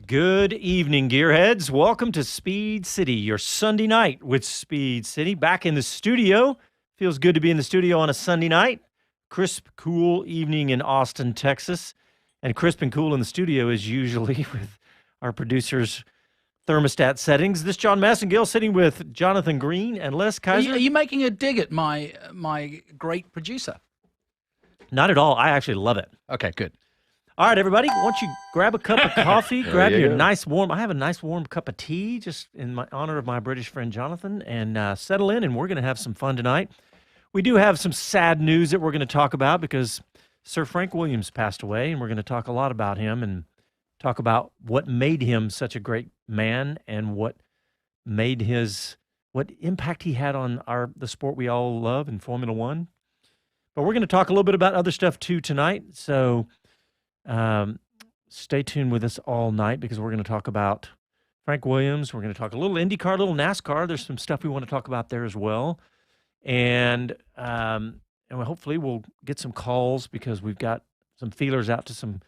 Good evening, gearheads. Welcome to Speed City, your Sunday night with Speed City. Back in the studio. Feels good to be in the studio on a Sunday night. Crisp, cool evening in Austin, Texas. And crisp and cool in the studio is usually with our producers' thermostat settings. This John Massengill sitting with Jonathan Green and Les Kaiser. Are you making a dig at my great producer? Not at all. I actually love it. Okay, good. All right, everybody, why don't you grab a cup of coffee, grab your nice warm, I have a nice warm cup of tea, just in my honor of my British friend Jonathan, and settle in, and we're going to have some fun tonight. We do have some sad news that we're going to talk about because Sir Frank Williams passed away, and we're going to talk a lot about him and talk about what made him such a great man and what impact he had on the sport we all love in Formula One. But we're going to talk a little bit about other stuff too tonight, so stay tuned with us all night because we're going to talk about Frank Williams. We're going to talk a little IndyCar, a little NASCAR. There's some stuff we want to talk about there as well. And hopefully we'll get some calls because we've got some feelers out to some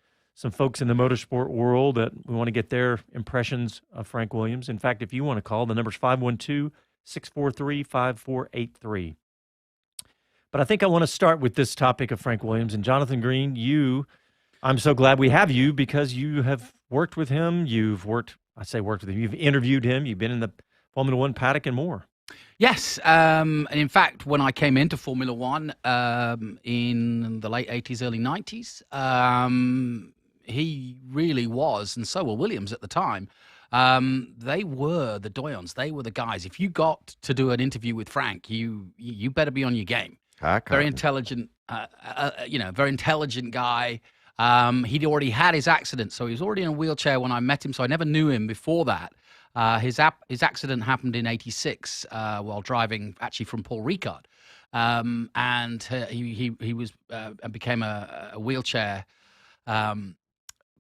folks in the motorsport world that we want to get their impressions of Frank Williams. In fact, if you want to call, the number's 512-643-5483. But I think I want to start with this topic of Frank Williams. And Jonathan Green, I'm so glad we have you because you have worked with him. You've interviewed him. You've been in the Formula One paddock and more. Yes. And in fact, when I came into Formula One in the late 80s, early 90s, he really was, and so were Williams at the time. They were the doyens. They were the guys. If you got to do an interview with Frank, you better be on your game. Very intelligent, very intelligent guy. He'd already had his accident, so he was already in a wheelchair when I met him, so I never knew him before that. His accident happened in '86 while driving, actually from Paul Ricard, and he became a wheelchair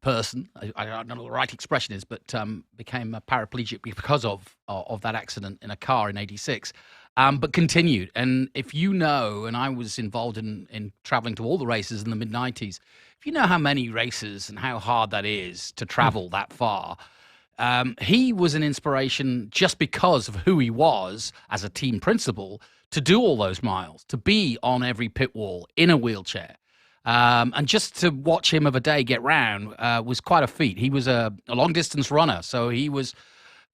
person. I don't know what the right expression is, but became a paraplegic because of that accident in a car in '86. But continued. And if you know, and I was involved in traveling to all the races in the mid-90s, if you know how many races and how hard that is to travel that far, he was an inspiration just because of who he was as a team principal to do all those miles, to be on every pit wall in a wheelchair. And just to watch him of a day get round was quite a feat. He was a long-distance runner, so he was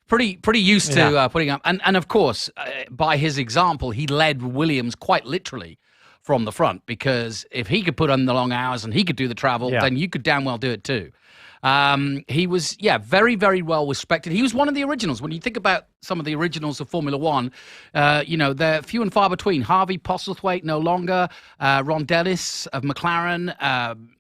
pretty used to putting up. And of course, by his example, he led Williams quite literally from the front, because if he could put in the long hours and he could do the travel, then you could damn well do it too. He was, very, very well respected. He was one of the originals. When you think about some of the originals of Formula One, they're few and far between. Harvey Postlethwaite, no longer. Ron Dennis of McLaren.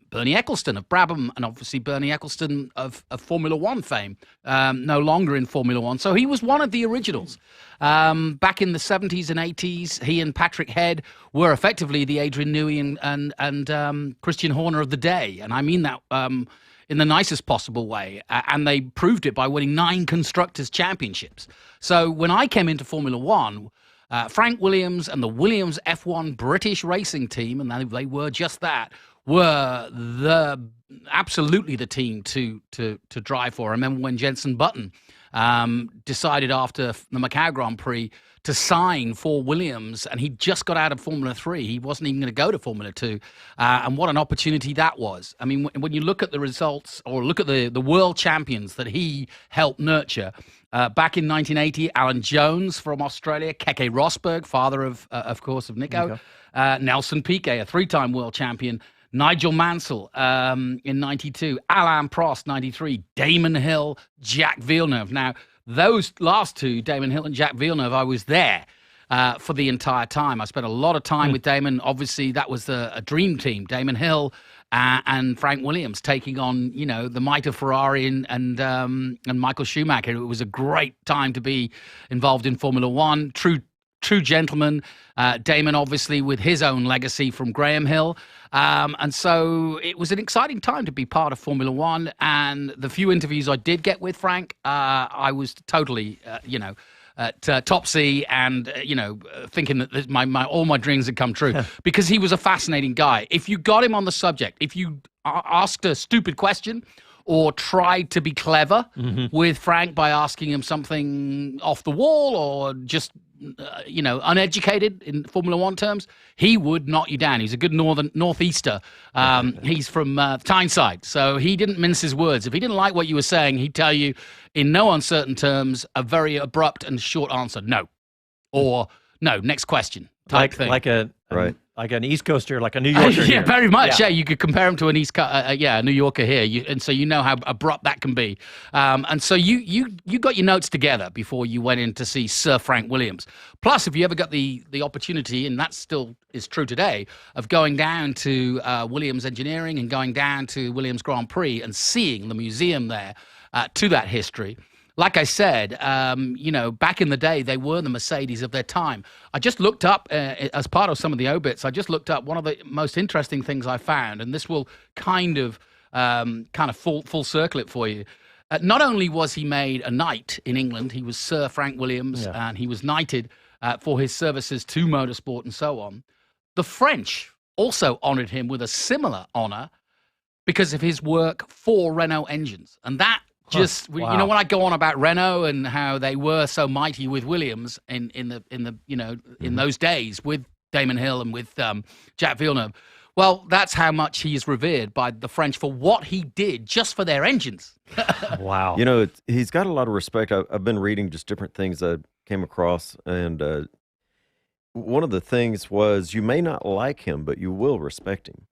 Bernie Ecclestone of Brabham, and obviously Bernie Ecclestone of Formula One fame, no longer in Formula One. So he was one of the originals. Back in the 70s and 80s, he and Patrick Head were effectively the Adrian Newey and Christian Horner of the day. And I mean that in the nicest possible way. And they proved it by winning 9 Constructors' Championships. So when I came into Formula One, Frank Williams and the Williams F1 British racing team, and they were just that, were absolutely the team to drive for. I remember when Jenson Button decided after the Macau Grand Prix to sign for Williams, and he just got out of Formula 3. He wasn't even going to go to Formula 2. And what an opportunity that was. I mean, when you look at the results or look at the world champions that he helped nurture, back in 1980, Alan Jones from Australia, Keke Rosberg, father of course, of Nico. Nelson Piquet, a 3-time world champion, Nigel Mansell in 92, Alain Prost, 93, Damon Hill, Jacques Villeneuve. Now, those last two, Damon Hill and Jacques Villeneuve, I was there for the entire time. I spent a lot of time with Damon. Obviously, that was a dream team. Damon Hill and Frank Williams taking on, the might of Ferrari and Michael Schumacher. It was a great time to be involved in Formula One. True gentleman. Damon, obviously, with his own legacy from Graham Hill. And so it was an exciting time to be part of Formula One. And the few interviews I did get with Frank, I was totally, at top sea and, thinking that all my dreams had come true because he was a fascinating guy. If you got him on the subject, if you asked a stupid question or tried to be clever with Frank by asking him something off the wall or just, uneducated in Formula One terms, he would knock you down. He's a good northeaster. He's from Tyneside, so he didn't mince his words. If he didn't like what you were saying, he'd tell you in no uncertain terms a very abrupt and short answer, no, or no, next question type thing. Like an East Coaster, like a New Yorker. Yeah, very much. Yeah, you could compare him to an a New Yorker here, and so you know how abrupt that can be. And so you got your notes together before you went in to see Sir Frank Williams. Plus, if you ever got the opportunity, and that still is true today, of going down to Williams Engineering and going down to Williams Grand Prix and seeing the museum there to that history. Like I said, back in the day, they were the Mercedes of their time. I just looked up, as part of some of the obits, I just looked up one of the most interesting things I found, and this will kind of full circle it for you. Not only was he made a knight in England, he was Sir Frank Williams, and he was knighted for his services to motorsport and so on. The French also honored him with a similar honor because of his work for Renault engines, and that when I go on about Renault and how they were so mighty with Williams in those days with Damon Hill and with Jack Vielner, well, that's how much he is revered by the French for what he did just for their engines. Wow. He's got a lot of respect. I've been reading just different things I came across, and one of the things was you may not like him, but you will respect him.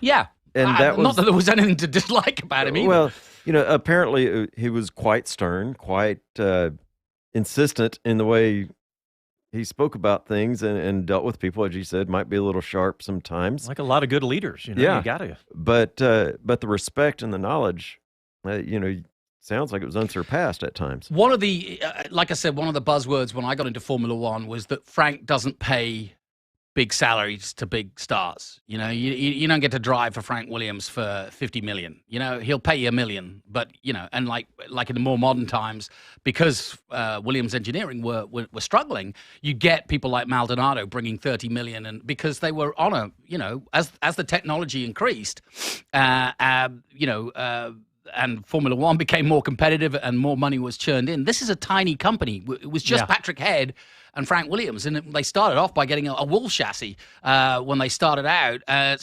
Yeah. And not that there was anything to dislike about him either. Well, apparently he was quite stern, quite insistent in the way he spoke about things and dealt with people, as you said, might be a little sharp sometimes. Like a lot of good leaders, Yeah. you got to. But the respect and the knowledge, sounds like it was unsurpassed at times. One of the, like I said, one of the buzzwords when I got into Formula One was that Frank doesn't pay big salaries to big stars. You don't get to drive for Frank Williams for 50 million. He'll pay you $1 million, but and like in the more modern times, because Williams Engineering were struggling, you get people like Maldonado bringing 30 million, and because they were on as the technology increased, and Formula One became more competitive and more money was churned in. This is a tiny company. It was just Patrick Head and Frank Williams, and they started off by getting a Wolf chassis when they started out. A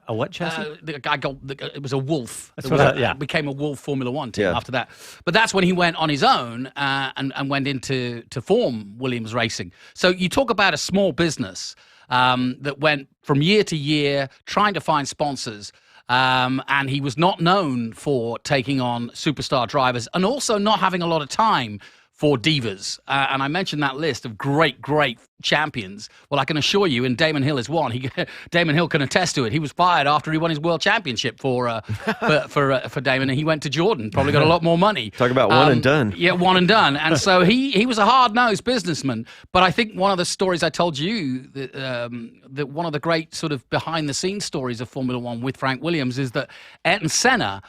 what chassis? It was a Wolf. It became a Wolf Formula One team after that. But that's when he went on his own and went into form Williams Racing. So you talk about a small business that went from year to year trying to find sponsors. And he was not known for taking on superstar drivers and also not having a lot of time for divas. And I mentioned that list of great champions. Well, I can assure you, and Damon Hill is one. Damon Hill can attest to it. He was fired after he won his world championship for Damon, and he went to Jordan. Probably got a lot more money. Talk about one and done. Yeah, one and done. And so he was a hard-nosed businessman. But I think one of the stories I told you, that one of the great sort of behind-the-scenes stories of Formula One with Frank Williams is that Ayrton Senna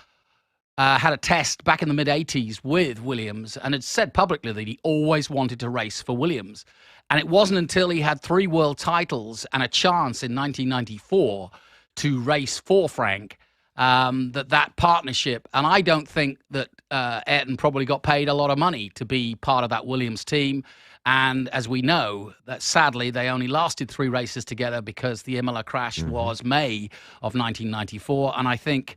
had a test back in the mid-'80s with Williams and had said publicly that he always wanted to race for Williams. And it wasn't until he had 3 world titles and a chance in 1994 to race for Frank that partnership, and I don't think that Ayrton probably got paid a lot of money to be part of that Williams team. And as we know, that sadly they only lasted 3 races together because the Imola crash was May of 1994. And I think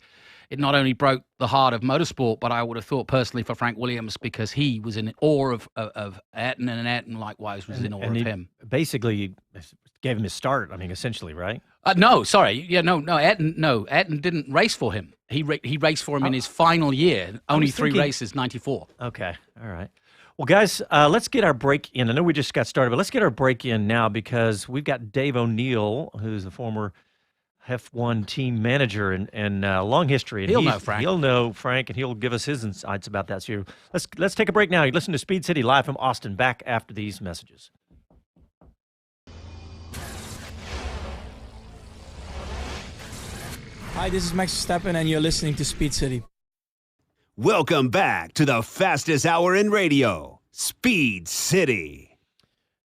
it not only broke the heart of motorsport, but I would have thought personally for Frank Williams because he was in awe of Ayrton, and Ayrton likewise was in awe of him. Basically, gave him his start. I mean, essentially, right? No, sorry, Ayrton didn't race for him. He raced for him in his final year, only 3 races, 94. Okay, all right. Well, guys, let's get our break in. I know we just got started, but let's get our break in now because we've got Dave O'Neill, who's the former F1 team manager and long history. And he'll know Frank. He'll know Frank, and he'll give us his insights about that. So let's take a break now. You listen to Speed City live from Austin. Back after these messages. Hi, this is Max Verstappen, and you're listening to Speed City. Welcome back to the fastest hour in radio, Speed City.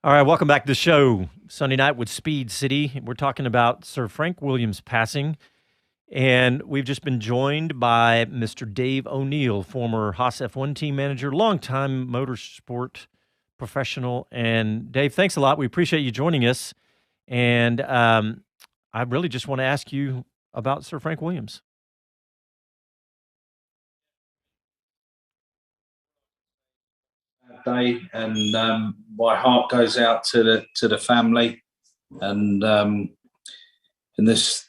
All right, welcome back to the show. Sunday night with Speed City. We're talking about Sir Frank Williams passing. And we've just been joined by Mr. Dave O'Neill, former Haas F1 team manager, longtime motorsport professional. And Dave, thanks a lot. We appreciate you joining us. And I really just want to ask you about Sir Frank Williams. Day, and my heart goes out to the family, and in this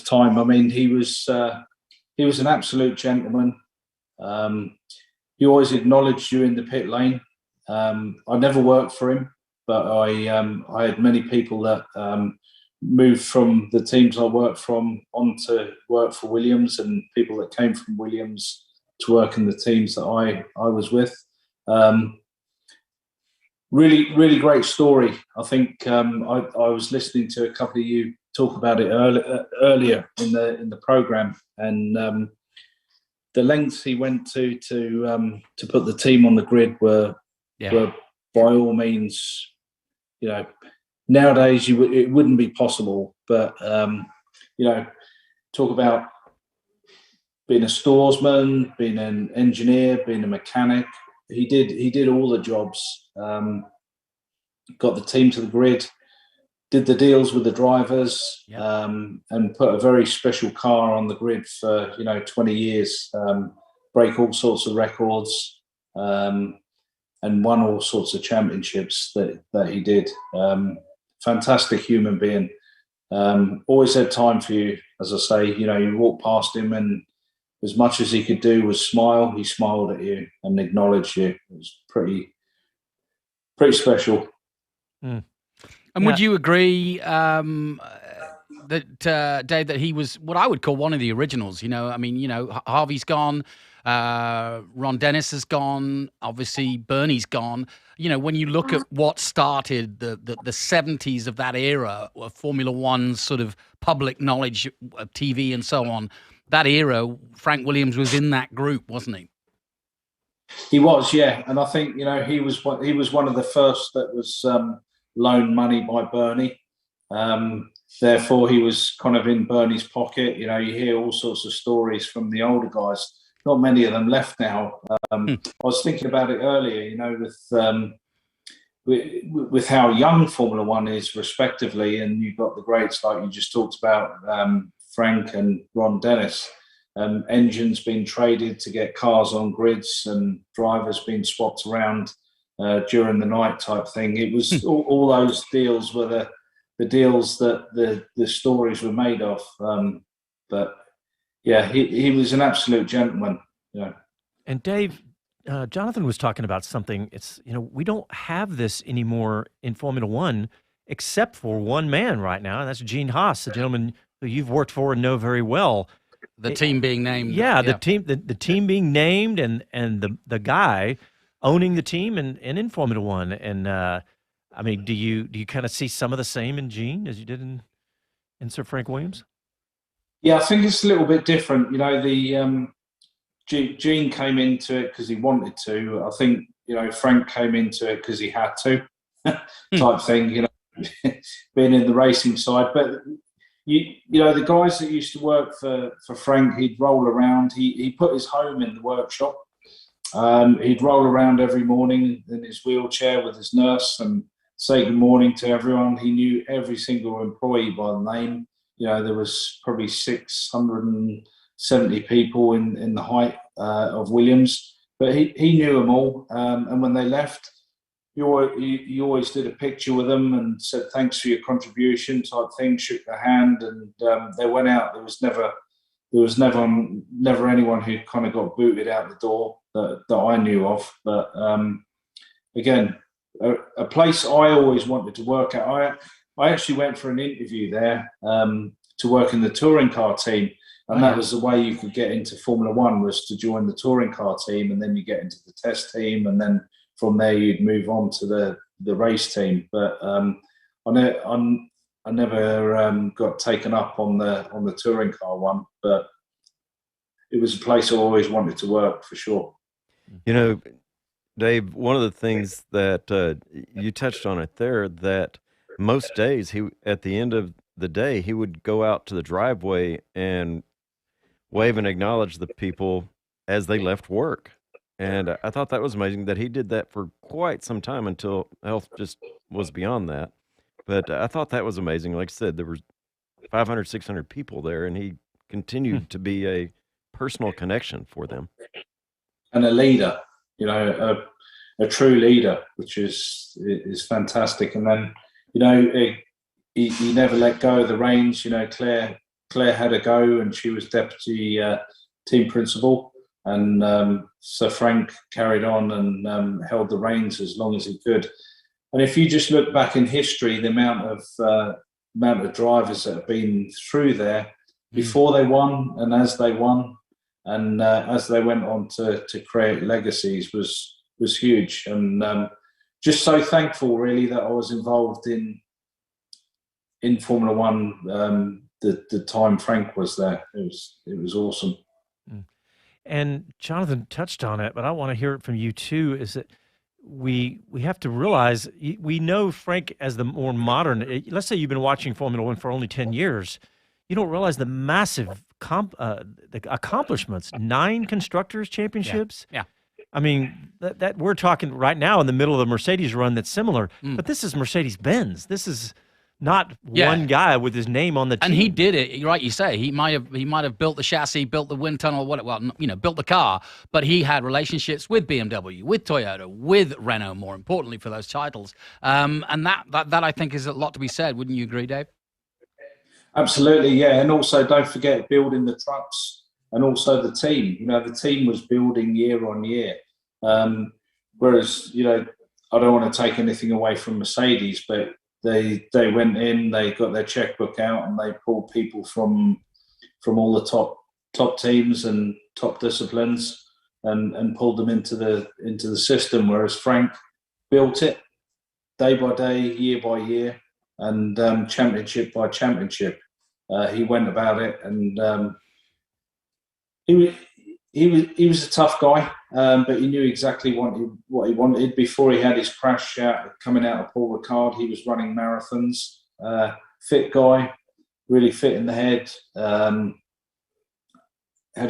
time. I mean, he was an absolute gentleman. He always acknowledged you in the pit lane. I never worked for him, but I had many people that moved from the teams I worked from on to work for Williams, and people that came from Williams to work in the teams that I was with. Really great story. I think I was listening to a couple of you talk about it earlier in the program, and the lengths he went to put the team on the grid were by all means, nowadays it wouldn't be possible. But talk about being a storesman, being an engineer, being a mechanic. He did all the jobs. Got the team to the grid, did the deals with the drivers, and put a very special car on the grid for 20 years. Break all sorts of records, and won all sorts of championships that he did. Fantastic human being. Always had time for you, as I say. You walk past him, and as much as he could do was smile. He smiled at you and acknowledged you. It was pretty special. And would you agree that Dave, that he was what I would call one of the originals? Harvey's gone, Ron Dennis has gone, obviously Bernie's gone. When you look at what started the 70s of that era of Formula One, sort of public knowledge of TV and so on, that era, Frank Williams was in that group, wasn't he? He was, yeah. And I think, he was one of the first that was loaned money by Bernie. Therefore, he was kind of in Bernie's pocket. You hear all sorts of stories from the older guys. Not many of them left now. I was thinking about it earlier, with how young Formula One is, respectively, and you've got the greats like you just talked about, Frank and Ron Dennis. Engines being traded to get cars on grids, and drivers being swapped around during the night type thing. It was all those deals were the deals that the stories were made of. But yeah, he was an absolute gentleman. And Dave, Jonathan was talking about something. It's we don't have this anymore in Formula One, except for one man right now, and that's Gene Haas, the gentleman who you've worked for and know very well. The team being named. Yeah, the team being named, and the guy owning the team and in Formula One. And I mean, do you kind of see some of the same in Gene as you did in Sir Frank Williams? Yeah, I think it's a little bit different. Gene came into it because he wanted to. I think Frank came into it because he had to, type thing. Being in the racing side, but. The guys that used to work for Frank, he'd roll around. He put his home in the workshop. He'd roll around every morning in his wheelchair with his nurse and say good morning to everyone. He knew every single employee by the name. There was probably 670 people in the height of Williams, but he knew them all. And when they left, you always did a picture with them and said thanks for your contribution type thing, shook their hand, and they went out. There was never anyone who kind of got booted out the door that I knew of. But again, a place I always wanted to work at. I actually went for an interview there to work in the touring car team, and that was the way you could get into Formula One, was to join the touring car team, and then you get into the test team, and then from there you'd move on to the race team. But I never got taken up on the touring car one, but it was a place I always wanted to work for sure. Dave, one of the things that you touched on it there, that most days at the end of the day, he would go out to the driveway and wave and acknowledge the people as they left work. And I thought that was amazing that he did that for quite some time until health just was beyond that. But I thought that was amazing. Like I said, there were 500, 600 people there, and he continued to be a personal connection for them. And a leader, you know, a true leader, which is fantastic. And then, you know, he never let go of the reins. You know, Claire had a go, and she was deputy team principal. And Sir Frank carried on and held the reins as long as he could. And if you just look back in history, the amount of drivers that have been through there before they won and as they won and as they went on to create legacies was huge. And just so thankful, really, that I was involved in Formula One the time Frank was there. It was awesome. And Jonathan touched on it, but I want to hear it from you too, is that we have to realize, we know Frank as the more modern, let's say you've been watching Formula One for only 10 years, you don't realize the massive the accomplishments, 9 constructors championships. Yeah. I mean, that we're talking right now in the middle of the Mercedes run that's similar, but this is Mercedes-Benz. This is not one guy with his name on the team. And he did it, right? You say he might have built the chassis, built the wind tunnel, built the car, but he had relationships with BMW, with Toyota, with Renault, more importantly for those titles. And that I think is a lot to be said. Wouldn't you agree, Dave? Absolutely, yeah. And also, don't forget building the trucks and also the team. You know, the team was building year on year. Whereas, you know, I don't want to take anything away from Mercedes, but they went in, they got their checkbook out, and they pulled people from all the top teams and top disciplines, and pulled them into the system. Whereas Frank built it day by day, year by year, and championship by championship. He went about it, and he was a tough guy, but he knew exactly what he wanted. Before he had his crash coming out of Paul Ricard, he was running marathons. Fit guy, really fit in the head. Had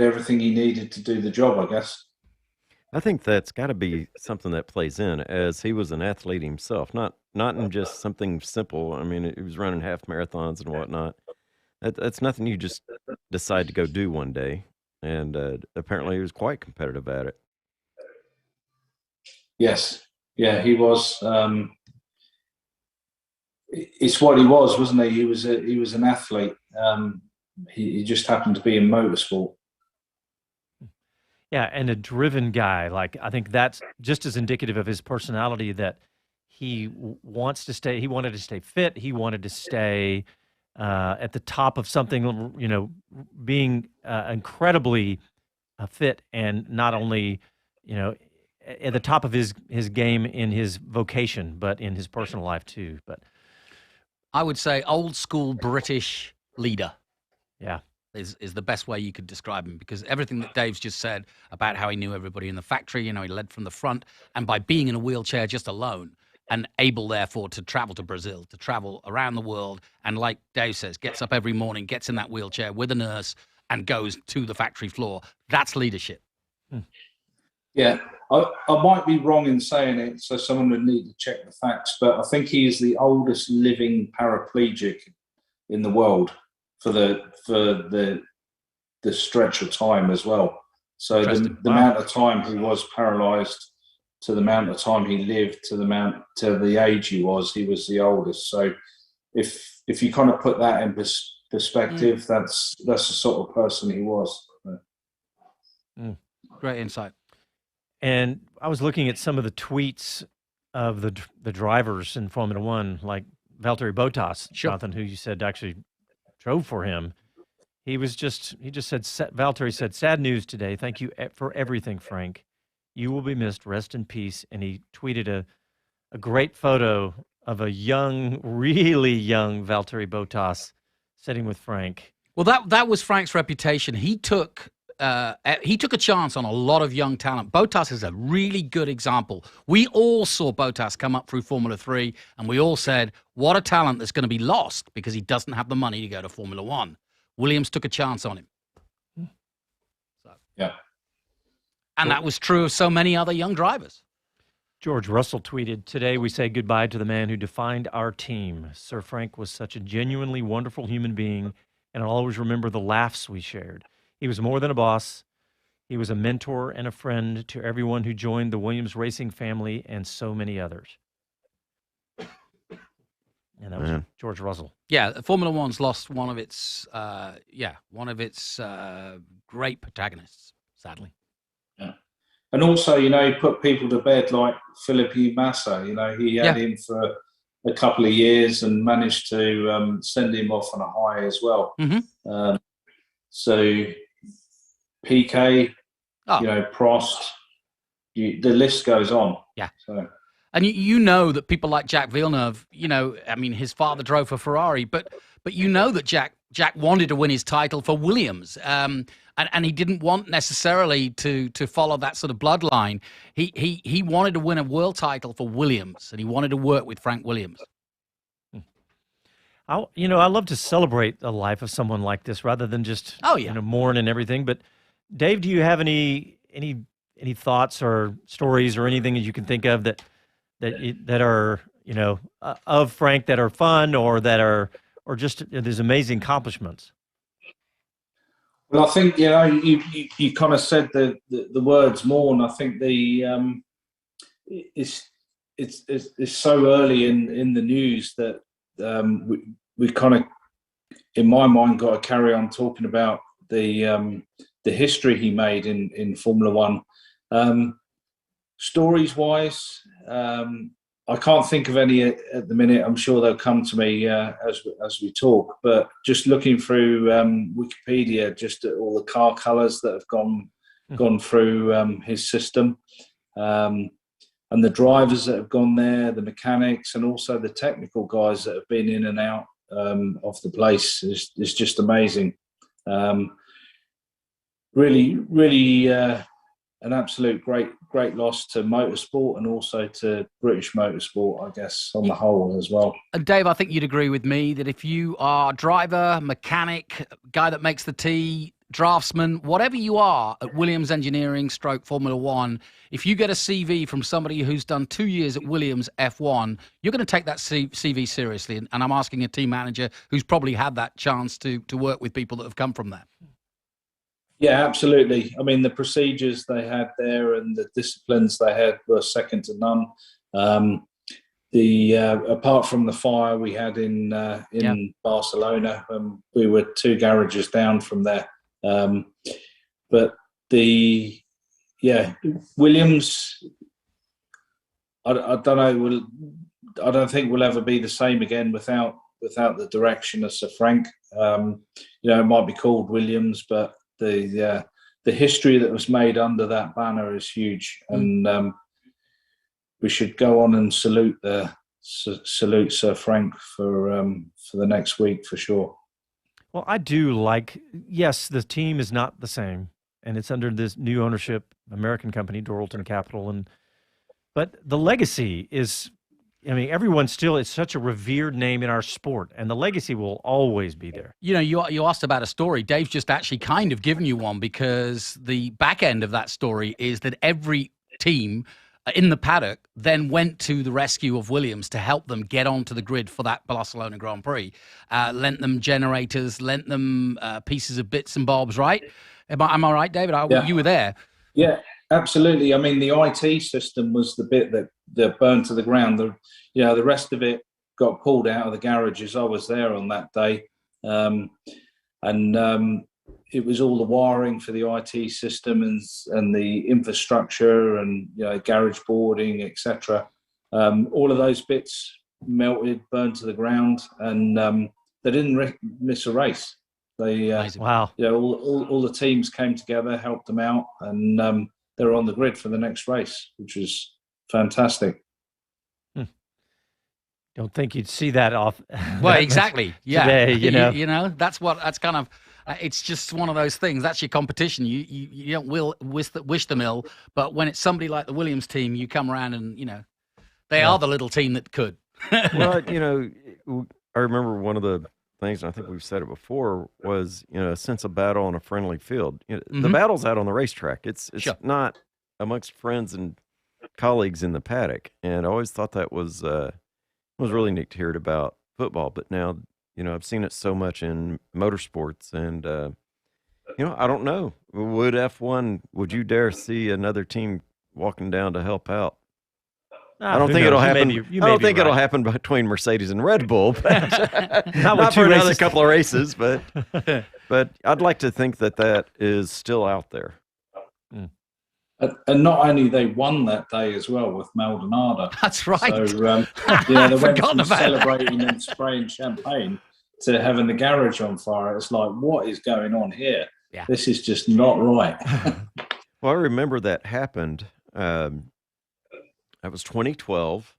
everything he needed to do the job, I guess. I think that's got to be something that plays in, as he was an athlete himself, not in just something simple. I mean, he was running half marathons and whatnot. That's nothing you just decide to go do one day. And apparently he was quite competitive at it. Yes. Yeah, he was. It's what he was, wasn't he? He was an athlete. He just happened to be in motorsport. Yeah, and a driven guy. Like, I think that's just as indicative of his personality, that he wants to stay. He wanted to stay fit. He wanted to stay at the top of something, you know, being incredibly fit, and not only, you know, at the top of his game in his vocation, but in his personal life too. But I would say old school British leader. Yeah. Is the best way you could describe him, because everything that Dave's just said about how he knew everybody in the factory, you know, he led from the front, and by being in a wheelchair just alone, and able, therefore, to travel to Brazil, to travel around the world, and like Dave says, gets up every morning, gets in that wheelchair with a nurse, and goes to the factory floor. That's leadership. Yeah, I might be wrong in saying it, so someone would need to check the facts, but I think he is the oldest living paraplegic in the world for the stretch of time as well. So the amount of time he was paralysed, to the amount of time he lived, to the age he was the oldest. So if you kind of put that in perspective, that's the sort of person he was. Great insight. And I was looking at some of the tweets of the drivers in Formula One, like Valtteri Bottas, Jonathan, who you said actually drove for him. He just said, Valtteri said, "Sad news today. Thank you for everything, Frank. You will be missed. Rest in peace." And he tweeted a great photo of a young, really young Valtteri Bottas sitting with Frank. Well, that was Frank's reputation. He took he took a chance on a lot of young talent. Bottas is a really good example. We all saw Bottas come up through Formula 3, and we all said, what a talent that's going to be lost because he doesn't have the money to go to Formula 1. Williams took a chance on him. So. Yeah. And that was true of so many other young drivers. George Russell tweeted, "Today we say goodbye to the man who defined our team. Sir Frank was such a genuinely wonderful human being, and I'll always remember the laughs we shared. He was more than a boss. He was a mentor and a friend to everyone who joined the Williams racing family and so many others." And that was George Russell. Yeah, Formula One's lost one of its great protagonists, sadly. Yeah. And also, he put people to bed like Felipe Massa. He had him for a couple of years and managed to send him off on a high as well. Mm-hmm. So PK, Prost, the list goes on. Yeah. So. And you know that people like Jack Vielner, his father drove for Ferrari, but that Jack wanted to win his title for Williams, and he didn't want necessarily to follow that sort of bloodline. He wanted to win a world title for Williams, and he wanted to work with Frank Williams. I love to celebrate the life of someone like this rather than just mourn and everything. But Dave, do you have any thoughts or stories or anything that you can think of that are of Frank that are fun or that are just these amazing accomplishments? Well, I think you kind of said the words mourn. I think it's so early in the news that we kind of, in my mind, got to carry on talking about the history he made in Formula One. Stories wise, I can't think of any at the minute. I'm sure they'll come to me as we talk. But just looking through Wikipedia, just at all the car colours that have gone through his system, and the drivers that have gone there, the mechanics, and also the technical guys that have been in and out of the place is just amazing. Really. An absolute great loss to motorsport and also to British motorsport, I guess, on the whole as well. And Dave, I think you'd agree with me that if you are driver, mechanic, guy that makes the tea, draftsman, whatever you are at Williams Engineering / Formula One, if you get a CV from somebody who's done 2 years at Williams F1, you're going to take that CV seriously. And I'm asking a team manager who's probably had that chance to work with people that have come from that. Yeah, absolutely. I mean, the procedures they had there and the disciplines they had were second to none. Apart from the fire we had in Barcelona, we were 2 garages down from there. But Williams, I don't know. I don't think we'll ever be the same again without the direction of Sir Frank. It might be called Williams, but the history that was made under that banner is huge, and we should go on and salute Sir Frank for the next week for sure. Well, I do yes, the team is not the same, and it's under this new ownership, American company, Doralton Capital, but the legacy is. I mean, everyone still, it's such a revered name in our sport, and the legacy will always be there. You asked about a story. Dave's just actually kind of given you one, because the back end of that story is that every team in the paddock then went to the rescue of Williams to help them get onto the grid for that Barcelona Grand Prix. Lent them generators, lent them pieces of bits and bobs, right? Am I right, David? You were there. Yeah, absolutely. I mean, the IT system was the bit that burned to the ground. The rest of it got pulled out of the garages. I was there on that day, and it was all the wiring for the IT system and the infrastructure and garage boarding, etc. All of those bits melted, burned to the ground, and they didn't miss a race. They wow. All the teams came together, helped them out, and they were on the grid for the next race, which was fantastic. Don't think you'd see that off. Well, exactly. Yeah. Today, that's kind of, It's just one of those things. That's your competition. You don't wish them ill, but when it's somebody like the Williams team, you come around and, they are the little team that could. Well, I remember one of the things, and I think we've said it before, was, a sense of battle on a friendly field. The battle's out on the racetrack. It's Sure. not amongst friends and colleagues in the paddock. And I always thought that was really neat to hear it about football. But now, I've seen it so much in motorsports, and I don't know. Would you dare see another team walking down to help out? I don't think it'll happen. I don't think it'll happen between Mercedes and Red Bull, but not for another couple of races. But I'd like to think that is still out there. And not only they won that day as well with Maldonado. That's right. So they went from celebrating and spraying champagne to having the garage on fire. It's like, what is going on here? Yeah. This is just not right. Well, I remember that happened. That was 2012,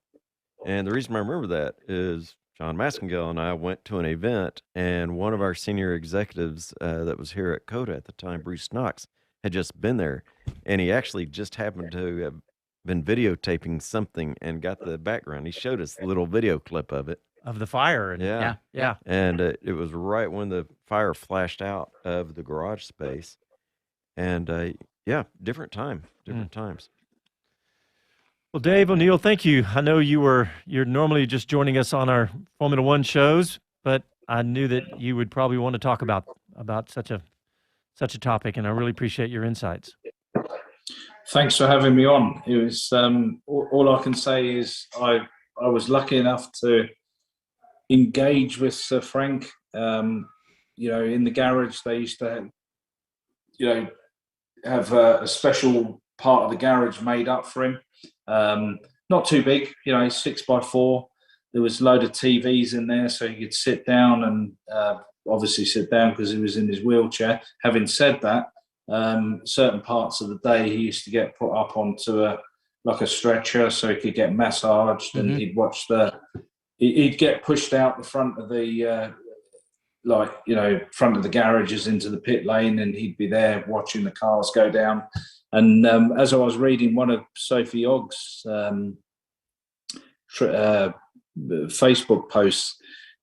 and the reason I remember that is John Maskengale and I went to an event, and one of our senior executives that was here at COTA at the time, Bruce Knox, had just been there, and he actually just happened to have been videotaping something and got the background. He showed us a little video clip of it. Of the fire. Yeah. And it was right when the fire flashed out of the garage space, and different times. Well, Dave O'Neill, thank you. I know you're normally just joining us on our Formula One shows, but I knew that you would probably want to talk about such a topic, and I really appreciate your insights. Thanks for having me on. It was all I can say is I was lucky enough to engage with Sir Frank. In the garage they used to have a special part of the garage made up for him. Not too big, 6x4. There was a load of TVs in there, so he could sit down and obviously sit down because he was in his wheelchair. Having said that, certain parts of the day he used to get put up onto a stretcher so he could get massaged, and he'd watch he'd get pushed out the front of the front of the garages into the pit lane, and he'd be there watching the cars go down. And as I was reading one of Sophie Ogg's Facebook posts,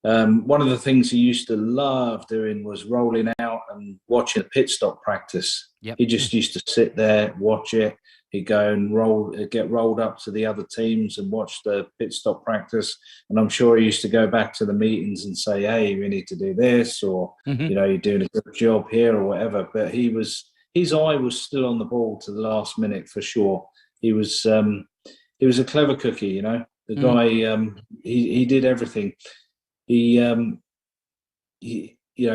one of the things he used to love doing was rolling out and watching a pit stop practice. Yep. He just used to sit there, watch it. He'd go and get rolled up to the other teams and watch the pit stop practice. And I'm sure he used to go back to the meetings and say, hey, we need to do this, or, you're doing a good job here or whatever. But his eye was still on the ball to the last minute for sure. He was a clever cookie, The guy, he did everything. He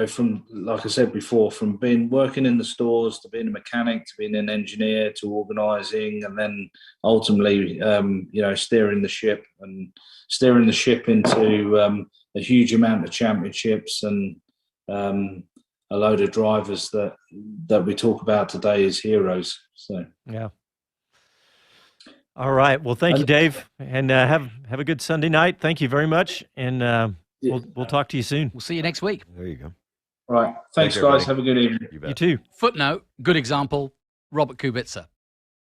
from, like I said before, from working in the stores to being a mechanic to being an engineer to organising, and then ultimately, steering the ship into a huge amount of championships and a load of drivers that we talk about today as heroes. So yeah. All right. Well, thank you, Dave, and have a good Sunday night. Thank you very much, and we'll talk to you soon. We'll see you next week. There you go. All right. Thanks, guys. Have a good evening. You too. Footnote, good example, Robert Kubica.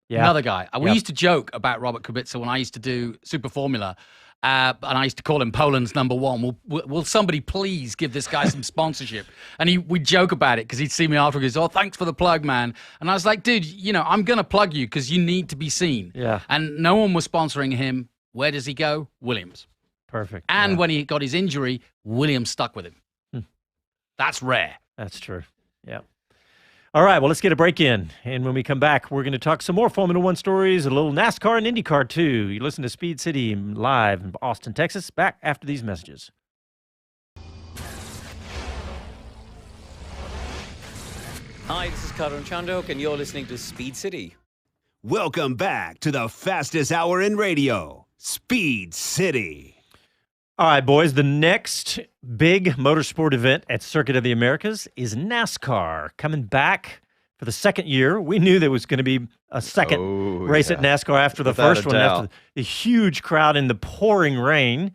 Yeah. Another guy. We used to joke about Robert Kubica when I used to do Super Formula, and I used to call him Poland's number one. Will somebody please give this guy some sponsorship? And we'd joke about it because he'd see me after and goes, oh, thanks for the plug, man. And I was like, dude, I'm going to plug you because you need to be seen. Yeah. And no one was sponsoring him. Where does he go? Williams. Perfect. And when he got his injury, Williams stuck with him. That's rare. That's true. Yeah. All right. Well, let's get a break in. And when we come back, we're going to talk some more Formula One stories, a little NASCAR and IndyCar, too. You listen to Speed City live in Austin, Texas. Back after these messages. Hi, this is Karan Chandok, and you're listening to Speed City. Welcome back to the fastest hour in radio, Speed City. All right, boys, the next big motorsport event at Circuit of the Americas is NASCAR. Coming back for the second year. We knew there was going to be a second race at NASCAR after the first one, after the huge crowd in the pouring rain.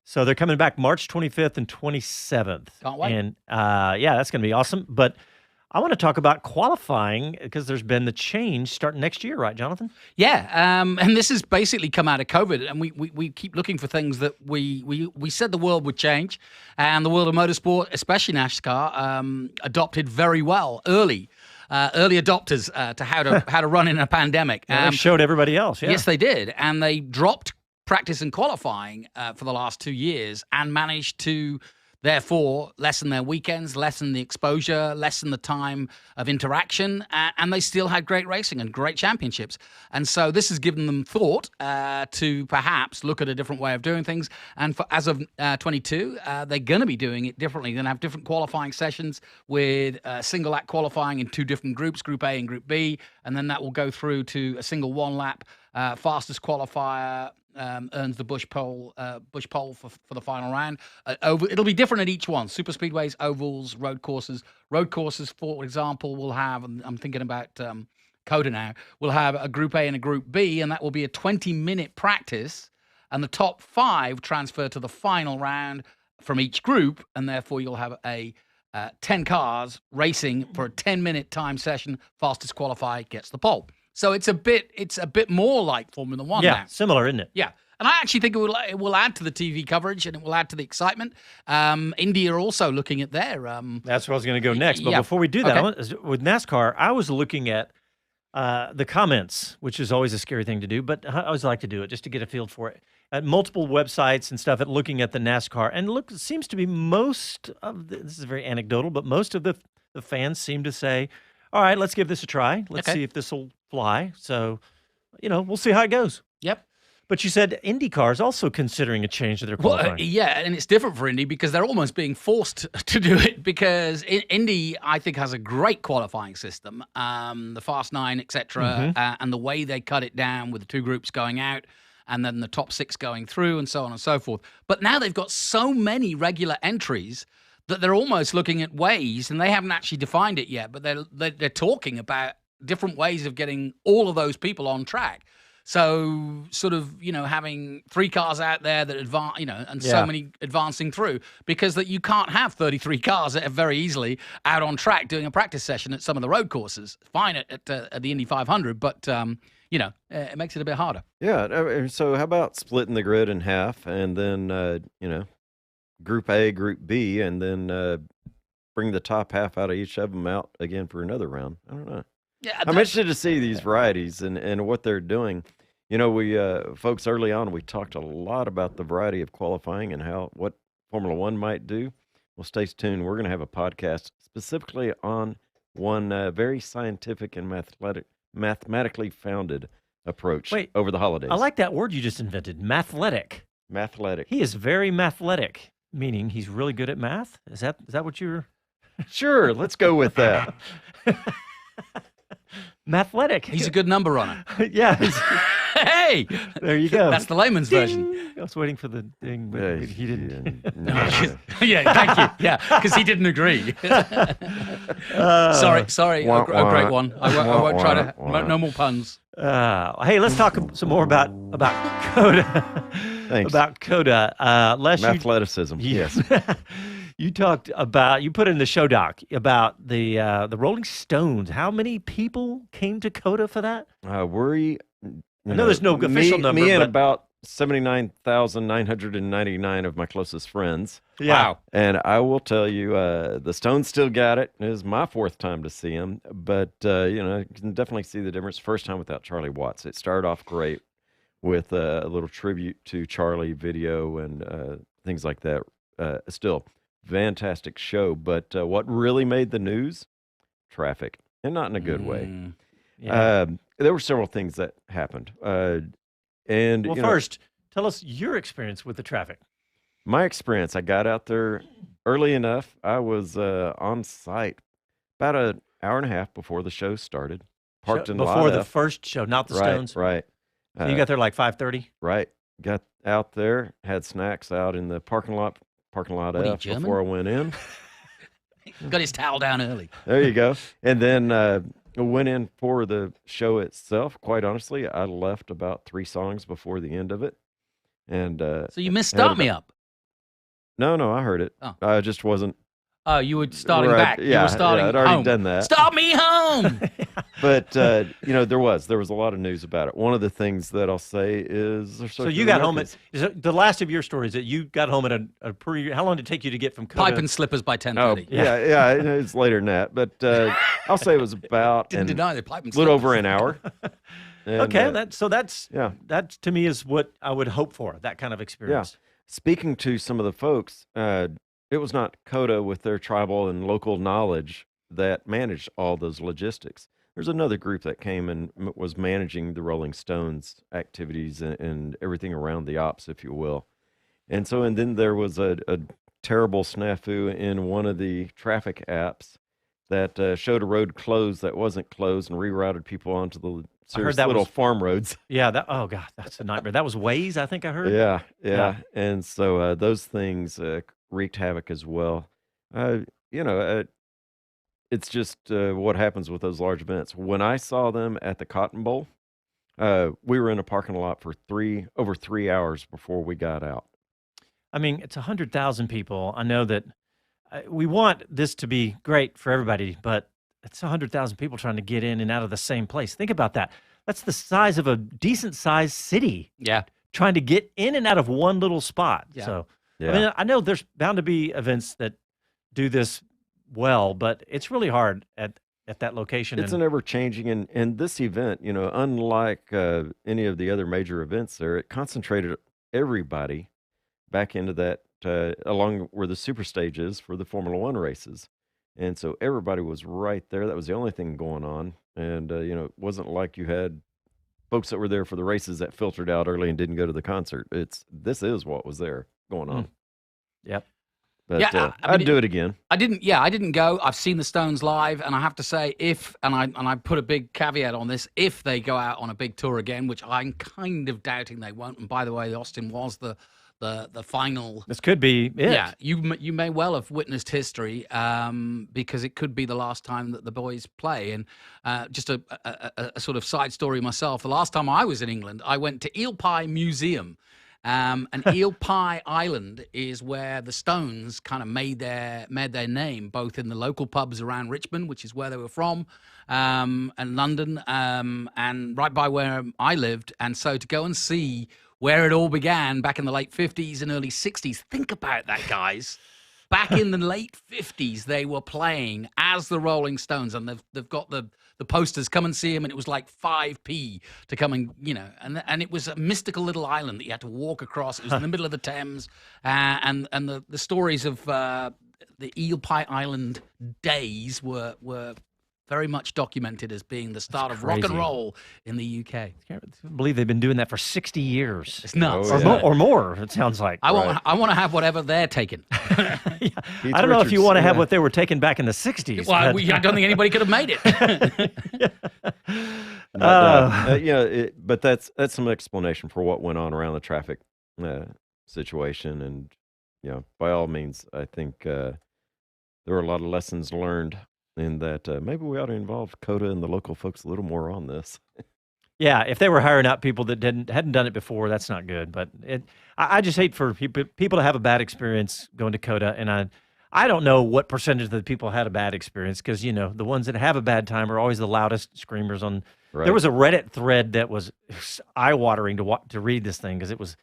So they're coming back March 25th and 27th. Can't wait. And yeah, that's going to be awesome. But I want to talk about qualifying because there's been the change starting next year, right, Jonathan? Yeah, and this has basically come out of COVID, and we keep looking for things that we said the world would change, and the world of motorsport, especially NASCAR, adopted very well early adopters to how to run in a pandemic. They showed everybody else. Yeah. Yes, they did, and they dropped practice and qualifying for the last 2 years and managed to therefore lessen their weekends, lessen the exposure, lessen the time of interaction, and they still had great racing and great championships. And so this has given them thought to perhaps look at a different way of doing things. And as of 22, they're going to be doing it differently. They're going to have different qualifying sessions with single lap qualifying in 2 different groups, Group A and Group B, and then that will go through to a single 1 lap. Fastest qualifier earns the Bush pole for the final round. It'll be different at each one. Super speedways, ovals, road courses. Road courses, for example, will have, and I'm thinking about COTA now, will have a Group A and a Group B, and that will be a 20-minute practice, and the top 5 transfer to the final round from each group, and therefore you'll have a 10 cars racing for a 10-minute time session. Fastest qualifier gets the pole. So it's a bit more like Formula One now. Yeah, similar, isn't it? Yeah. And I actually think it will add to the TV coverage and it will add to the excitement. India are also looking at their... That's where I was going to go next. But before we do that, with NASCAR, I was looking at the comments, which is always a scary thing to do, but I always like to do it just to get a feel for it. At multiple websites and stuff, looking at the NASCAR. And look, it seems to be this is very anecdotal, but most of the fans seem to say, all right, let's give this a try. Let's see if this will fly. So, we'll see how it goes. Yep. But you said IndyCar is also considering a change to their qualifying. Well, yeah, and it's different for Indy because they're almost being forced to do it because Indy, I think, has a great qualifying system. The Fast 9, etc., and the way they cut it down with the 2 groups going out and then the top 6 going through and so on and so forth. But now they've got so many regular entries that they're almost looking at ways, and they haven't actually defined it yet, but they're talking about different ways of getting all of those people on track. So sort of, having 3 cars out there that advance, and so many advancing through, because that you can't have 33 cars that are very easily out on track doing a practice session at some of the road courses. Fine at the Indy 500, but it makes it a bit harder. Yeah. So how about splitting the grid in half and then, Group A, Group B, and then bring the top half out of each of them out again for another round. I don't know. Yeah, I'm interested to see these varieties and what they're doing. We folks early on, we talked a lot about the variety of qualifying and what Formula One might do. Well, stay tuned. We're going to have a podcast specifically on one very scientific and mathematically founded approach over the holidays. I like that word you just invented, mathletic. Mathletic. He is very mathletic. Meaning he's really good at math? Is that what you're... Sure, let's go with that. Mathletic. He's a good number runner. Yeah. Hey! There you go. That's the layman's version. I was waiting for the ding, but he didn't. Yeah, thank you. Yeah, because he didn't agree. Sorry. A great one. I won't try to... No more puns. Hey, let's talk some more about COTA. Thanks. About COTA. Athleticism. Yes. You put in the show doc about the Rolling Stones. How many people came to COTA for that? I know there's no official number. Me and about 79,999 of my closest friends. Yeah. Wow. And I will tell you, the Stones still got it. It was my 4th time to see them, but you can definitely see the difference. First time without Charlie Watts. It started off great with a little tribute to Charlie video and things like that. Still, fantastic show. But what really made the news? Traffic, and not in a good way. Yeah. There were several things that happened. First, tell us your experience with the traffic. My experience, I got out there early enough. I was on site about an hour and a half before the show started. Parked in before the first show, not the Stones. Right. So you got there like 5:30. Right. Got out there, had snacks out in the parking lot F before I went in. Got his towel down early. There you go. And then went in for the show itself. Quite honestly, I left about 3 songs before the end of it. And so you missed Start Me Up. No, I heard it. Oh. I just wasn't. Oh, you were starting Right, back. yeah, you were starting I'd already home. done that. Start me home. But there was a lot of news about it. One of the things that I'll say is, So you got home at the last of your story is that you got home at a pretty. How long did it take you to get from Coda? Pipe and slippers by 10:30. Oh, yeah, it's later than that. But I'll say it was about Didn't deny the pipe and a little slippers. over an hour. And, Okay, that's yeah. That to me is what I would hope for, that kind of experience. Speaking to some of the folks, it was not Coda with their tribal and local knowledge that managed all those logistics. There's another group that came and was managing the Rolling Stones activities and everything around the ops, if you will. And then there was a terrible snafu in one of the traffic apps that showed a road closed that wasn't closed and rerouted people onto the serious that little was- farm roads. Yeah, oh God, that's a nightmare. That was Waze, I think I heard. Yeah. Yeah. And so those things wreaked havoc as well. It's just what happens with those large events. When I saw them at the Cotton Bowl, we were in a parking lot for over 3 hours before we got out. I mean, it's 100,000 people. I know that we want this to be great for everybody, but it's 100,000 people trying to get in and out of the same place. Think about that. That's the size of a decent-sized city. Yeah. Trying to get in and out of one little spot. Yeah. So, Yeah. I mean, I know there's bound to be events that do this well, but it's really hard at that location. It's an ever-changing, and this event, unlike any of the other major events there, it concentrated everybody back into that, along where the super stage is for the Formula One races. And so everybody was right there. That was the only thing going on. And, it wasn't like you had folks that were there for the races that filtered out early and didn't go to the concert. This is what was there going on. Yep. But Yeah, I'd do it again. I didn't go. I've seen the Stones live, and I have to say, I put a big caveat on this, if they go out on a big tour again, which I'm kind of doubting they won't. And by the way, Austin was the final. This could be it. Yeah, you may well have witnessed history, because it could be the last time that the boys play. And just a sort of side story myself. The last time I was in England, I went to Eel Pie Museum. And Eel Pie Island is where the Stones kind of made their name, both in the local pubs around Richmond, which is where they were from, and London, and right by where I lived. And so to go and see where it all began back in the late 50s and early 60s, think about that, guys. Back in the late 50s, they were playing as the Rolling Stones, and they've got the posters, come and see them, and it was like 5p to come and, and it was a mystical little island that you had to walk across. It was in the middle of the Thames, and the stories of the Eel Pie Island days were very much documented as being the start of rock and crazy. roll in the UK. I can't believe they've been doing that for 60 years. It's nuts. Oh, Or, yeah. or more, it sounds like. I want to have whatever they're taking. Yeah. I don't know if you want to have what they were taking back in the 60s. Well, but- I don't think anybody could have made it. But that's some explanation for what went on around the traffic situation. And, by all means, I think there were a lot of lessons learned in that maybe we ought to involve Coda and the local folks a little more on this. Yeah, if they were hiring out people that hadn't done it before, that's not good. But I just hate for people to have a bad experience going to Coda, and I don't know what percentage of the people had a bad experience, because the ones that have a bad time are always the loudest screamers on. Right. There was a Reddit thread that was eye-watering to read this thing, because it was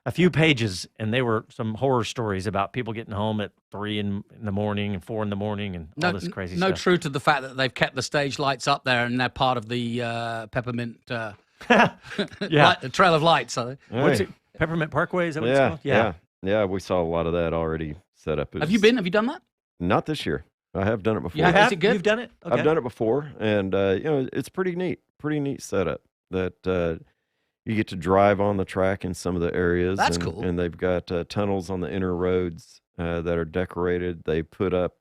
a few pages, and they were some horror stories about people getting home at 3 in the morning and 4 in the morning and all this crazy no stuff. truth to the fact that they've kept the stage lights up there, and they're part of the peppermint Yeah. trail of lights. Are they? What's it? Peppermint Parkway, is that what it's called? Yeah. We saw a lot of that already set up. Have you been? Have you done that? Not this year. I have done it before. You have? Is it good? You've done it? Okay. I've done it before, and it's pretty neat setup that you get to drive on the track in some of the areas. That's and, cool. And they've got tunnels on the inner roads that are decorated. They put up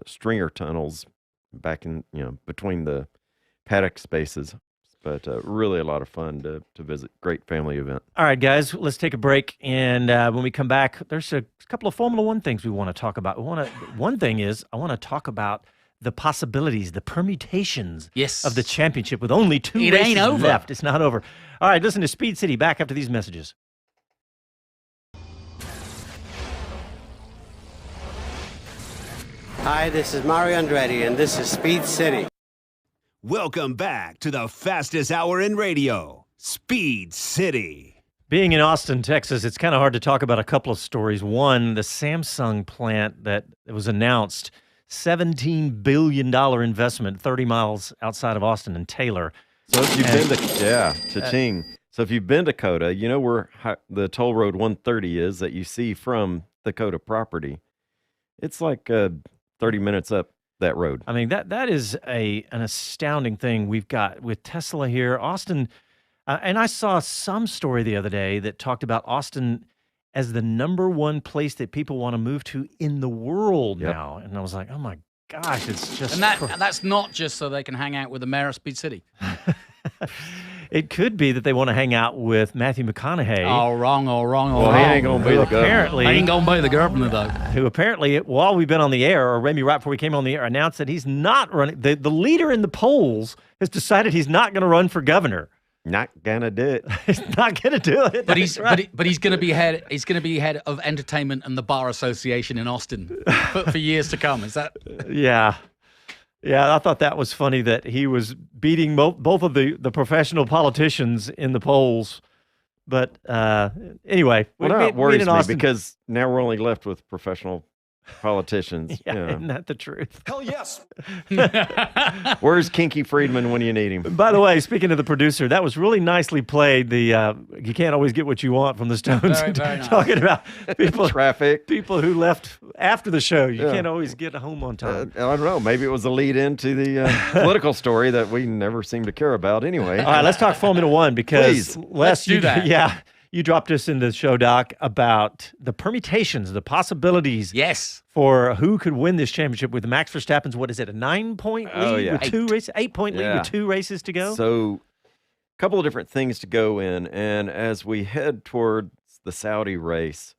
stringer tunnels back in between the paddock spaces. But really a lot of fun to visit. Great family event. All right, guys, let's take a break. And when we come back, there's a couple of Formula One things we want to talk about. One thing is I want to talk about the possibilities, the permutations Yes. of the championship with only 2 It races ain't over. left. It's not over. All right, listen to Speed City back after these messages. Hi, this is Mario Andretti, and this is Speed City. Welcome back to the fastest hour in radio, Speed City. Being in Austin, Texas, it's kind of hard to talk about a couple of stories. One, the Samsung plant that was announced, $17 billion investment 30 miles outside of Austin and Taylor. So if you've been to, cha-ching. So if you've been to COTA, you know where the toll road 130 is that you see from the COTA property. It's like 30 minutes up that road. I mean, that is an astounding thing we've got with Tesla here. Austin, and I saw some story the other day that talked about Austin as the #1 place that people want to move to in the world now. And I was like, oh my gosh, it's just... And that's not just so they can hang out with the mayor of Speed City. It could be that they want to hang out with Matthew McConaughey. All wrong. Well, he ain't going to be the governor. He ain't going to be the governor, though. Who apparently, while we've been on the air, or maybe right before we came on the air, announced that he's not running. The leader in the polls has decided he's not going to run for governor. Not gonna do it. He's not gonna do it. But he's going to be head. He's going to be head of entertainment and the Bar Association in Austin for years to come. Is that? Yeah. I thought that was funny that he was beating both of the professional politicians in the polls. But anyway, well, now it worries me because now we're only left with professional politicians. Isn't that the truth? Hell yes. Where's Kinky Friedman when you need him? By the way, speaking of the producer, that was really nicely played. The you can't always get what you want from the Stones. Very nice. Talking about traffic, people who left after the show. You can't always get home on time. I don't know. Maybe it was a lead into the political story that we never seem to care about. Anyway, all right, let's talk Formula One because let's do that. Yeah. You dropped us in the show, Doc, about the permutations, the possibilities for who could win this championship with Max Verstappen's, what is it, a 9-point lead with 2 races, 8-point lead with 2 races to go? So a couple of different things to go in. And as we head towards the Saudi race,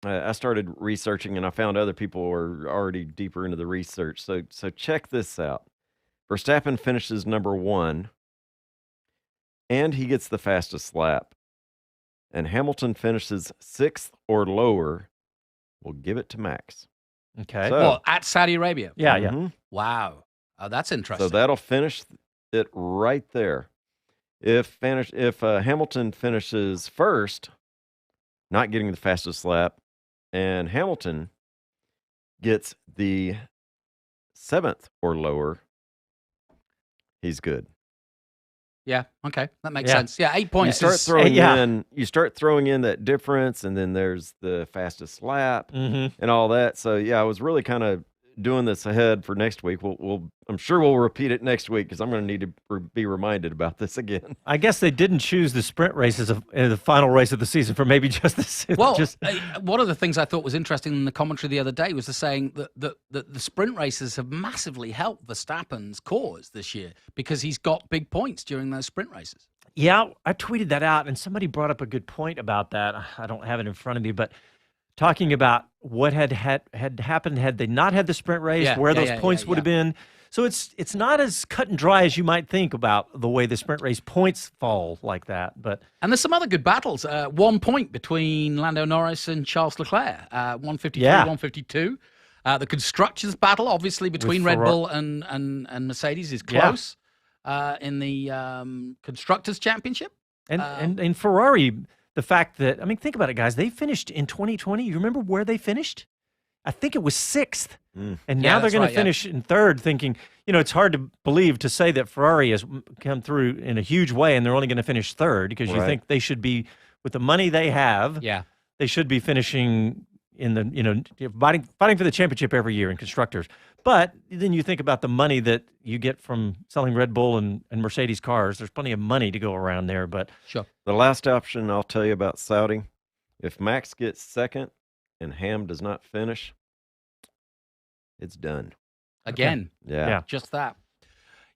I started researching and I found other people were already deeper into the research. So check this out. Verstappen finishes #1 and he gets the fastest lap. And Hamilton finishes 6th or lower, we'll give it to Max. Okay. So, well, at Saudi Arabia? Yeah. Wow. Oh, that's interesting. So that'll finish it right there. If Hamilton finishes first, not getting the fastest lap, and Hamilton gets the 7th or lower, he's good. Yeah. Okay. That makes sense. Yeah. 8 points. You start throwing in that difference, and then there's the fastest lap and all that. So yeah, I was really kind of doing this ahead for next week. I'm sure we'll repeat it next week because I'm going to need to be reminded about this again. I guess they didn't choose the sprint races in the final race of the season for maybe just this. Well, one of the things I thought was interesting in the commentary the other day was the saying that the sprint races have massively helped Verstappen's cause this year because he's got big points during those sprint races. Yeah, I tweeted that out, and somebody brought up a good point about that. I don't have it in front of me, but talking about what had happened had they not had the sprint race, where those points would have been. So it's not as cut and dry as you might think about the way the sprint race points fall like that. And there's some other good battles. 1 point between Lando Norris and Charles Leclerc, 153, 152. The constructors battle, obviously, between Red Bull and Mercedes is close in the Constructors Championship. And Ferrari, the fact that, I mean, think about it, guys. They finished in 2020. You remember where they finished? I think it was 6th. And now they're going to finish in 3rd, thinking, it's hard to believe to say that Ferrari has come through in a huge way and they're only going to finish 3rd because you think they should be, with the money they have, they should be finishing in the, fighting for the championship every year in constructors. But then you think about the money that you get from selling Red Bull and Mercedes cars. There's plenty of money to go around there, but sure. The last option I'll tell you about Saudi, if Max gets 2nd and Ham does not finish, it's done. Again. Okay. Yeah. Just that.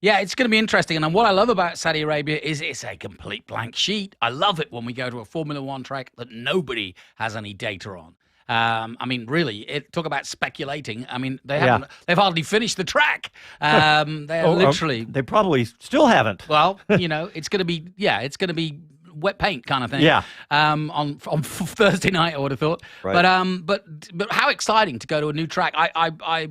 Yeah, it's going to be interesting. And what I love about Saudi Arabia is it's a complete blank sheet. I love it when we go to a Formula One track that nobody has any data on. I mean, really, talk about speculating. I mean, they've hardly finished the track. They're literally. They probably still haven't. Well, it's going to be, it's going to be wet paint kind of thing. Yeah. On Thursday night, I would have thought. Right. But how exciting to go to a new track. I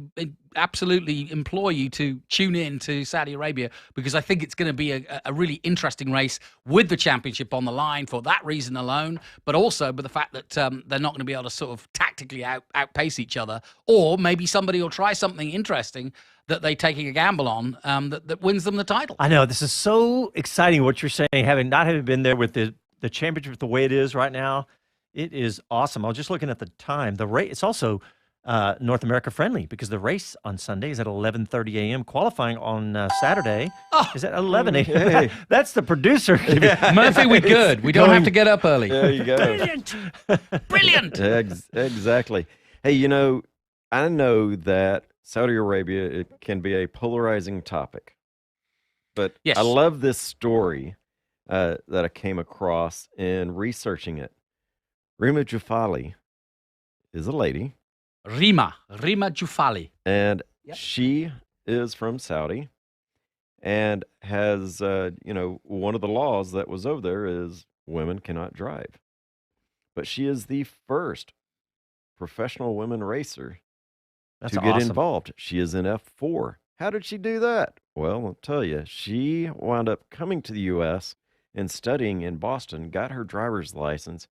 absolutely implore you to tune in to Saudi Arabia, because I think it's going to be a really interesting race with the championship on the line for that reason alone, but also by the fact that they're not going to be able to sort of tactically outpace each other, or maybe somebody will try something interesting that they're taking a gamble on that wins them the title. I know, this is so exciting what you're saying, having been there with the championship the way it is right now. It is awesome. I was just looking at the time. The race, it's also North America friendly, because the race on Sunday is at 11:30 a.m. Qualifying on Saturday is at 11 a.m. Hey. That's the producer. Murphy, we're good. We don't have to get up early. There you go. Brilliant. Brilliant. Exactly. Hey, I know that Saudi Arabia, it can be a polarizing topic, but Yes. I love this story that I came across in researching it. Rima Jufali is a lady, Rima Jufali. and Yep. she is from Saudi, and has, one of the laws that was over there is women cannot drive. But she is the first professional women racer That's to get awesome. involved. She is in F4. How did she do that? Well, I'll tell you. She wound up coming to the U.S. and studying in Boston, got her driver's license,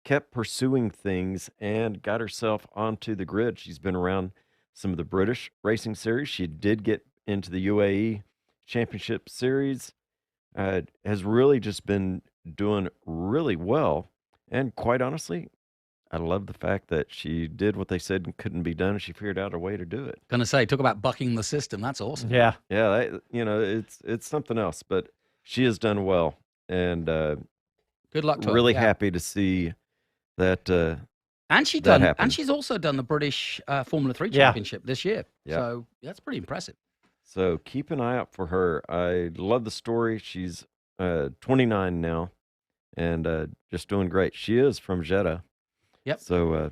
kept pursuing things, and got herself onto the grid. She's been around some of the British racing series. She did get into the UAE Championship Series. Has really just been doing really well. And quite honestly, I love the fact that she did what they said couldn't be done, and she figured out a way to do it. Gonna say, talk about bucking the system. That's awesome. Yeah. Yeah, it's something else, but she has done well, and Good luck to her. really Yeah. happy to see that. And that happened. and she's also done the British Formula 3 Yeah. Championship this year. Yeah. So that's pretty impressive. So keep an eye out for her. I love the story. She's 29 now, and just doing great. She is from Jeddah. Yep. So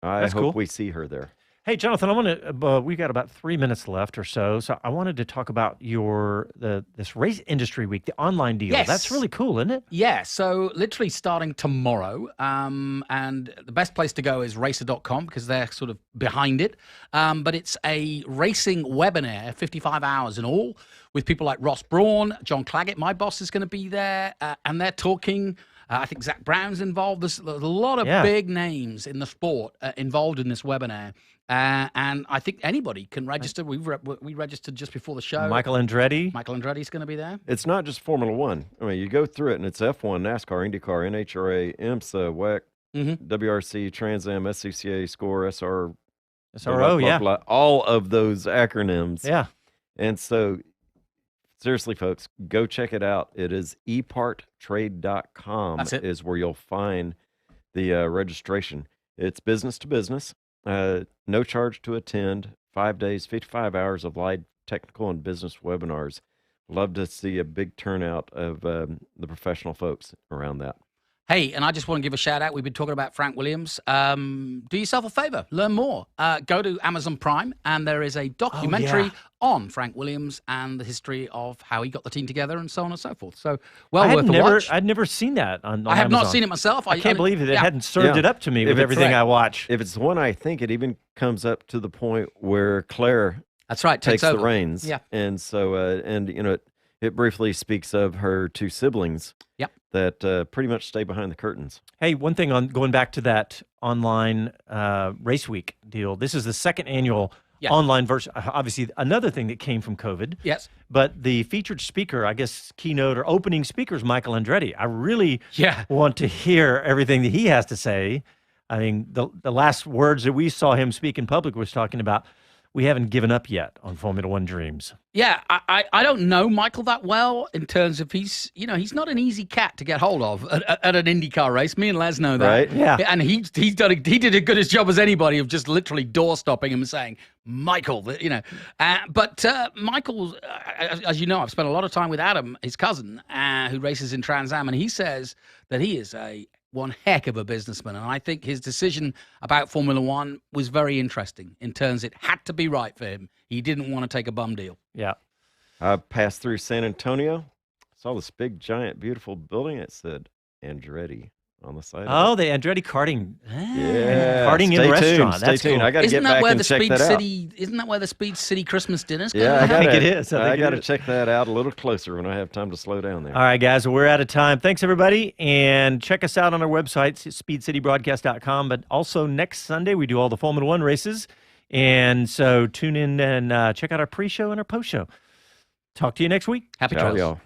I That's hope cool. we see her there. Hey, Jonathan, I want to. We got about 3 minutes left or so. So I wanted to talk about this race industry week, the online deal. Yes. That's really cool, isn't it? Yeah, so literally starting tomorrow, and the best place to go is racer.com, because they're sort of behind it. But it's a racing webinar, 55 hours in all, with people like Ross Brawn, John Claggett, my boss, is going to be there, and they're talking. I think Zach Brown's involved. There's a lot of big names in the sport involved in this webinar. And I think anybody can register. We registered just before the show. Michael Andretti. Michael Andretti's going to be there. It's not just Formula One. I mean, you go through it, and it's F1, NASCAR, IndyCar, NHRA, IMSA, WEC, WRC, Trans Am, SCCA, SCORE, SR, SRO, yeah. all of those acronyms. Yeah. And so, seriously, folks, go check it out. It is eparttrade.com. That's it. Is where you'll find the registration. It's business to business. No charge to attend. 5 days, 55 hours of live technical and business webinars. Love to see a big turnout of the professional folks around that. Hey, and I just want to give a shout out. We've been talking about Frank Williams. Do yourself a favor, learn more. Go to Amazon Prime, and there is a documentary on Frank Williams and the history of how he got the team together and so on and so forth. So, worth a watch. I'd never seen that on I have Amazon. not seen it myself. I can't believe it. It yeah. hadn't served it up to me If with it's everything correct. I watch. If it's the one I think, it even comes up to the point where Claire That's right. takes the over. reins. Yeah. And so, it briefly speaks of her two siblings. Yep. That pretty much stay behind the curtains. Hey, one thing on going back to that online race week deal. This is the second annual online version. Obviously, another thing that came from COVID. Yes. But the featured speaker, I guess, keynote or opening speaker is Michael Andretti. I really want to hear everything that he has to say. I mean, the last words that we saw him speak in public was talking about, we haven't given up yet on Formula One dreams. Yeah, I don't know Michael that well in terms of he's not an easy cat to get hold of at an IndyCar race. Me and Les know that. Right? Yeah. And he did as good a job as anybody of just literally door stopping him and saying, Michael, But Michael, as you know, I've spent a lot of time with Adam, his cousin, who races in Trans Am, and he says that he is one heck of a businessman. And I think his decision about Formula One was very interesting in terms it had to be right for him. He didn't want to take a bum deal. Yeah. I passed through San Antonio, saw this big, giant, beautiful building. It said Andretti on the side. Oh, of it. the Andretti karting. Yeah, Karting in stay restaurant. Tuned, That's stay tuned. cool. I got to get back and check that out. Isn't that where the Speed City Christmas dinners go? Yeah, I think it is. I think got it to is. check that out a little closer when I have time to slow down there. All right, guys, well, we're out of time. Thanks, everybody. And check us out on our website, speedcitybroadcast.com. But also next Sunday, we do all the Formula One races. And so tune in and check out our pre-show and our post-show. Talk to you next week. Happy Ciao, trails. y'all.